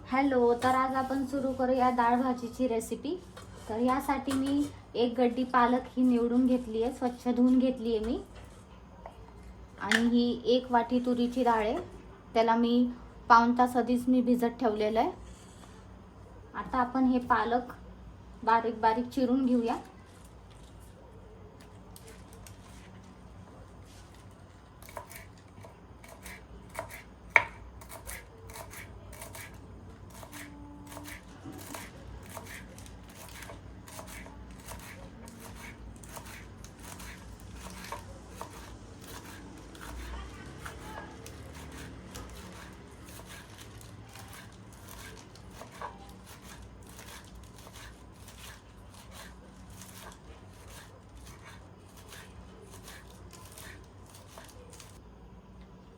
Hello, तर आज आपण सुरू करूया डाळ भाजीची रेसिपी। तर यासाठी मी एक गड्डी पालक ही निवडून घेतली आहे, स्वच्छ धुवून घेतली आहे मी। आणि ही एक वाटी तुरीची डाळ आहे, त्याला मी पाऊण तास आधीच मी भिजत ठेवलेलं आहे। आता आपण हे पालक बारीक बारीक चिरून घेऊया।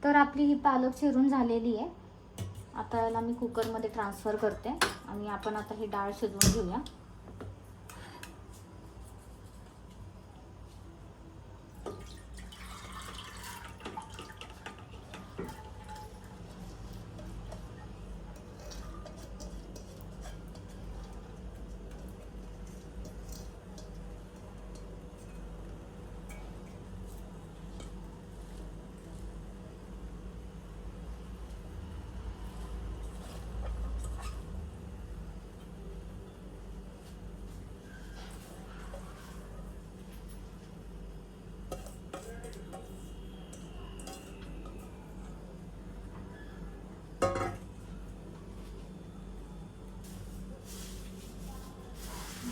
तर आपली ही पालक चिरून झालेली आहे। आता याला मी कुकरमध्ये ट्रान्सफर करते आणि आपण आता ही डाळ शिजवून घेऊया।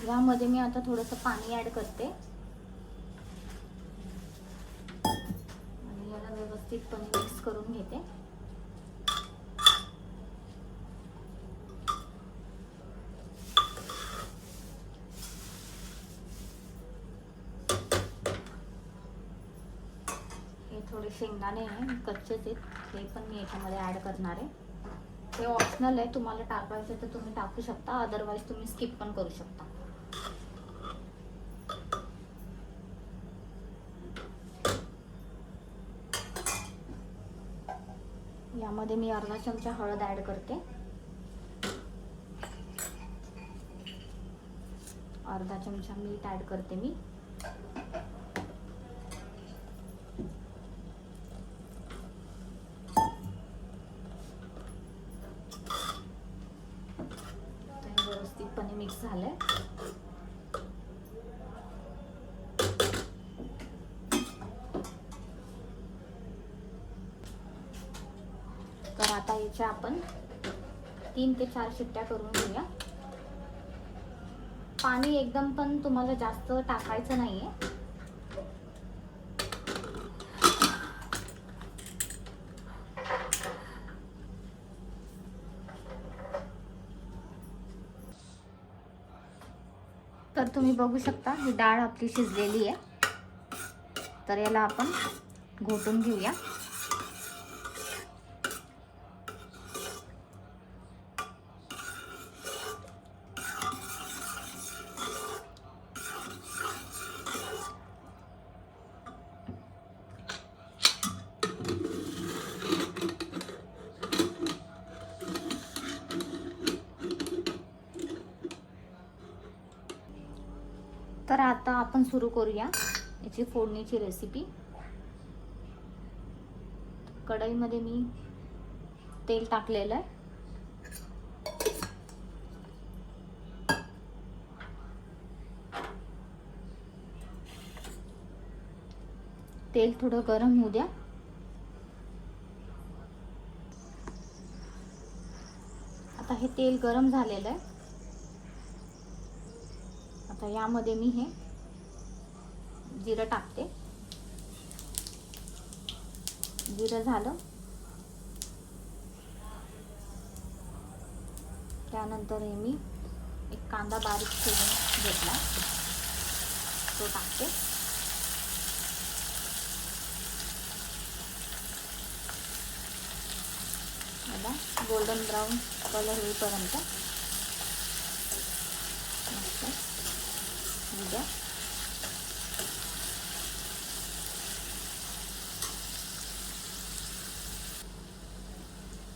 यामध्ये मी आता थोडंसं पाणी ऍड करते आणि याला व्यवस्थितपणे मिक्स करून घेते। हे थोडे शेंगदाणे कच्चेच आहेत, हे पण मी याच्यामध्ये ऍड करणार आहे। हे ऑप्शनल आहे, तुम्हाला टाकायचं तर तुम्ही टाकू शकता, अदरवाइज तुम्ही स्किप पण करू शकता। यामध्ये मी अर्धा चमचा हळद ऍड करते, अर्धा चमचा मीठ ऍड करते मी, व्यवस्थितपणे मिक्स झालंय। तर आता याच्या आपण 3 ते 4 शिट्ट्या करून घेऊया। पाणी एकदम पण तुम्हाला जास्त टाकायचं नाहीये। तर तुम्ही बघू शकता ही डाळ आपली शिजलेली आहे। तर याला आपण घोटून घेऊया। तर आता आपण सुरू करूया याची फोडणीची रेसिपी। कढईमध्ये मी तेल टाकलेलं आहे। तेल थोडं गरम होऊ द्या। आता हे तेल गरम झालेलं आहे। आता यामध्ये मी हे जिरं टाकते। जिरं झालं, त्यानंतर हे मी एक कांदा बारीक चिरून घेतला, तो टाकते। आता गोल्डन ब्राउन कलर होईपर्यंत मस्त होऊ द्या।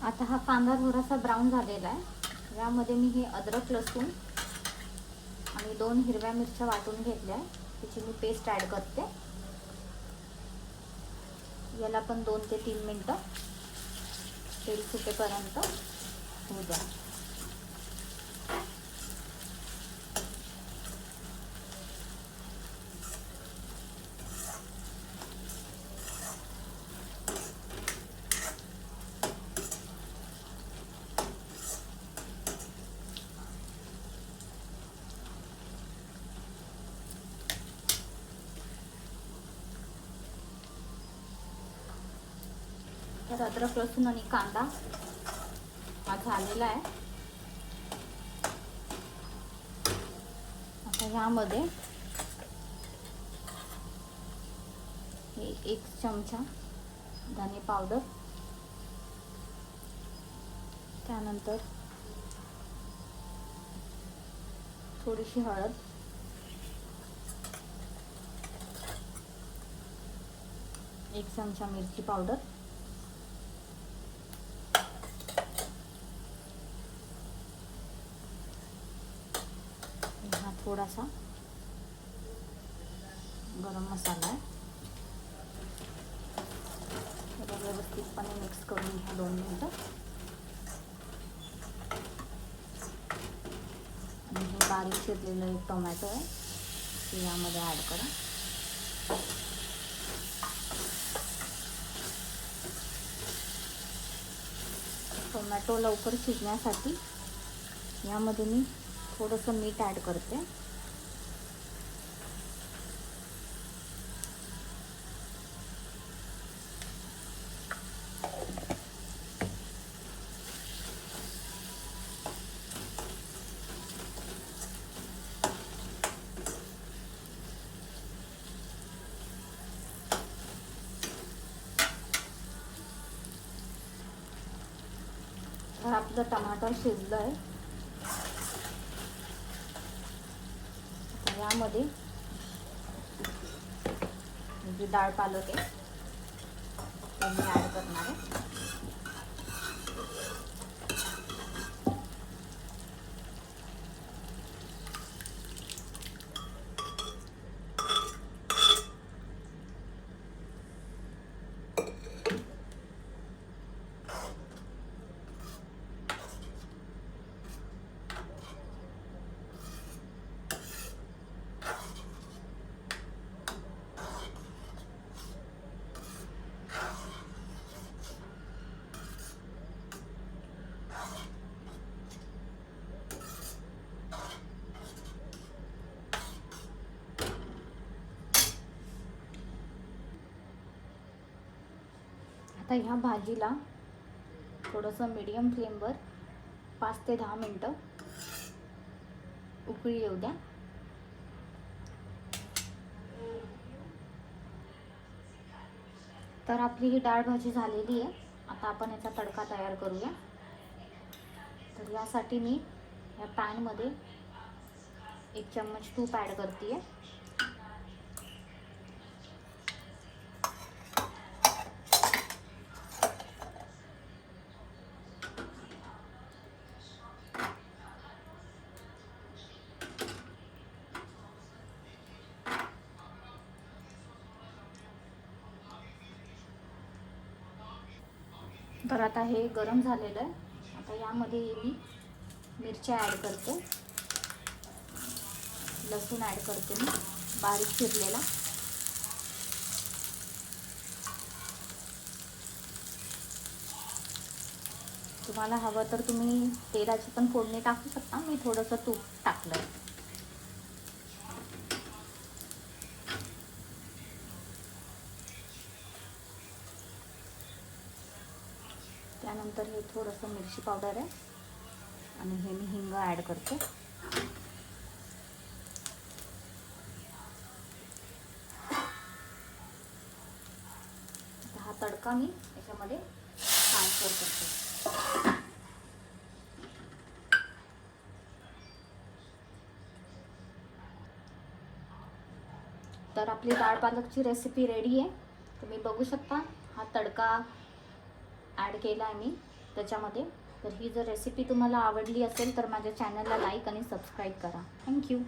आता हा कांदा थोडासा ब्राउन झालेला आहे, यामध्ये मी हे अद्रक लसूण आणि 2 हिरव्या मिरच्या वाटून घेतल्या, त्याची मी पेस्ट ॲड करते. याला पण 2 ते 3 मिनटं तेल सुटेपर्यंत होऊ द्या. तर अद्रक लसूण आणि कांदा हा झालेला आहे. आता ह्यामध्ये हे 1 चमचा धने पावडर, त्यानंतर थोडीशी हळद, 1 चमचा मिरची पावडर, हा थोडासा गरम मसाला आहे. व्यवस्थितपणे मिक्स करून घ्या 2 मिनिटं. आणि हे बारीक चिरलेलं एक टोमॅटो आहे ते यामध्ये ॲड करा. टोमॅटो लवकर शिजण्यासाठी यामध्ये मी थोडंसं मीठ ॲड करते. तर आपलं टमाटर शिजलं आहे. यामध्ये जी डाळ पालक आहे ते मी ॲड करणार आहे. आता ह्या भाजीला थोडंसं मीडियम फ्लेमवर 5 ते 10 मिनटं उकळी येऊ द्या. तर आपली ही डाळ भाजी झालेली आहे. आता आपण याचा तडका तयार करूया. तर यासाठी मी या पॅनमध्ये 1 चम्मच तूप ॲड करते. तर आता हे गरम झालेलं आहे. आता यामध्ये मी मिरच्या ॲड करते, लसूण ॲड करते मी बारीक चिरलेला, तुम्हाला हवं तर तुम्ही तेलाची पण फोडणी टाकू शकता. मी थोडंसं तूप टाकलं. त्यानंतर हे थोडंसं मिरची पावडर आहे आणि हे मी हिंग ॲड करते. हा तडका मी याच्यामध्ये ट्रान्सफर करते. तर आपली डाळ पालकची रेसिपी रेडी आहे. तुम्ही बघू शकता हा तडका ॲड केला आहे मी त्याच्यामध्ये. तर ही जर रेसिपी तुम्हाला आवडली असेल तर माझ्या चॅनलला लाईक आणि सबस्क्राईब करा. थँक्यू.